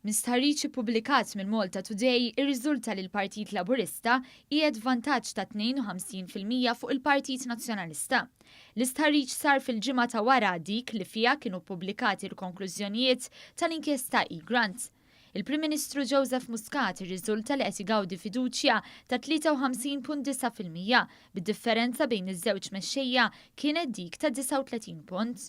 Stħarriġ ippubblikat mill-Malta Today, ir-riżultat li l-Partit Laburista qiegħed vantaġġ ta' 52% fuq il-Partit Nazzjonalista. L-istħarriġ sar fil-ġimgħa ta' wara dik li fiha kienu ppubblikati l-konklużjonijiet tal-inkjesta Grant. Il-Prim Ministru Joseph Muscat ir-riżulta li qed jgawdi fiduċja ta' 53.9%, bid-differenza bejn iż-żewġ mexxejja kienet dik ta' 39 punt.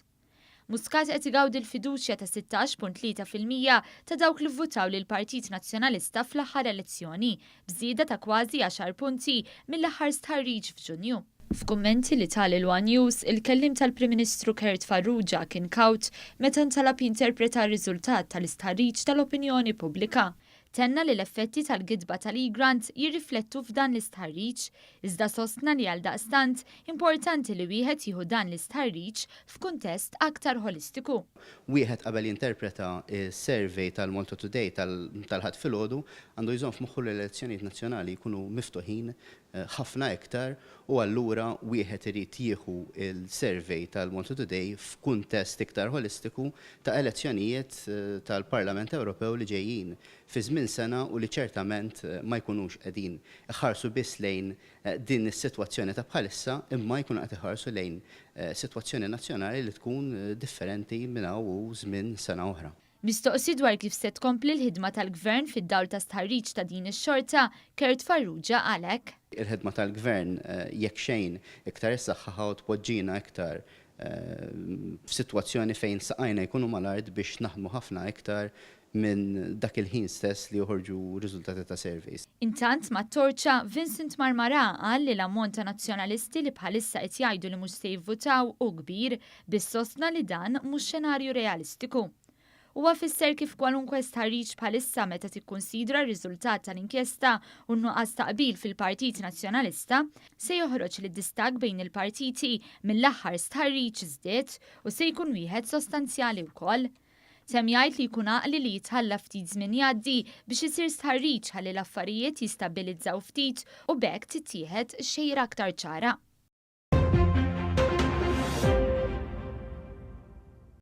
Muscat qed igawdi l-fiduċja ta' 16.3% ta' dawk li vvutaw lil Partit Nazzjonalista fl-aħħar elezzjoni, bżieda ta' kważi 10 punti mill-aħħar stħarriġ f'Ġunju. F'kummenti li tal il-One News, il-kellim tal-Prim Ministru Farrugia kien kawt meta ntalab jinterpreta r-riżultat tal-istħarriġ tal-opinjoni pubblika. Tenna li l-effetti tal-gidba tal-Grant jirriflettu f'dan l-istħarriġ, iżda sostna li għal daqstant importanti li wieħed jieħu dan l-istħarriġ f'kuntest aktar ħolistiku. Wieħed qabel jinterpreta s-survey tal-Malta Today tal-Ħadd filgħodu għandu jżomm f'moħħu l-elezzjonijiet nazzjonali jkunu miftuħin ħafna iktar u allura wieħed irid jieħu il-survey tal-Malta Today f'kuntest iktar ħolistiku ta' elezzjonijiet tal-Parlament Ewropew li ġejjin fi żmien sena u li ċertament ma jkunux qegħdin iħarsu biss lejn din is-sitwazzjoni ta' bħalissa imma jkunu qed iħarsu lejn sitwazzjoni nazzjonali li tkun differenti minn hawn żmien sena oħra. Mistoqsi dwar kif se tkompli l-ħidma tal-Gvern fid-dawl ta' stħarriġ ta' din ix-xorta, Farrugia għalhekk. Il-ħidma tal-Gvern jekk xejn iktar issaħħaħa u tpoġġina iktar f'sitwazzjoni fejn saqajna jkunu mal-art biex naħdmu ħafna iktar minn dak il-ħin stess li joħorġu riżultati ta' surveys. Intant mat-torċa Vincent Marmara qal li l-ammont ta' nazzjonalisti li bħalissa qed jgħidu li mhux se jivvutaw u kbir bis-sostna li dan mhux xenarju realistiku. Huwa fisser kif kwalunkwe stħarriġ bħalissa meta tikkunsidra r-riżultat tal-inkjesta u n-nuqqas taqbil fil-Partit Nazzjonalista se joħroġ li d-distak bejn il-partiti mill-aħħar stħarriġ żdied u se jkun wieħed sostanzjali wkoll. Tem jgħid li jkun għaqli li jitħalla ftit żmien jgħaddi biex isir stħarriġ ħalli l-affarijiet jistabbilizzaw ftit u bekk tittieħed xejra aktar ċara.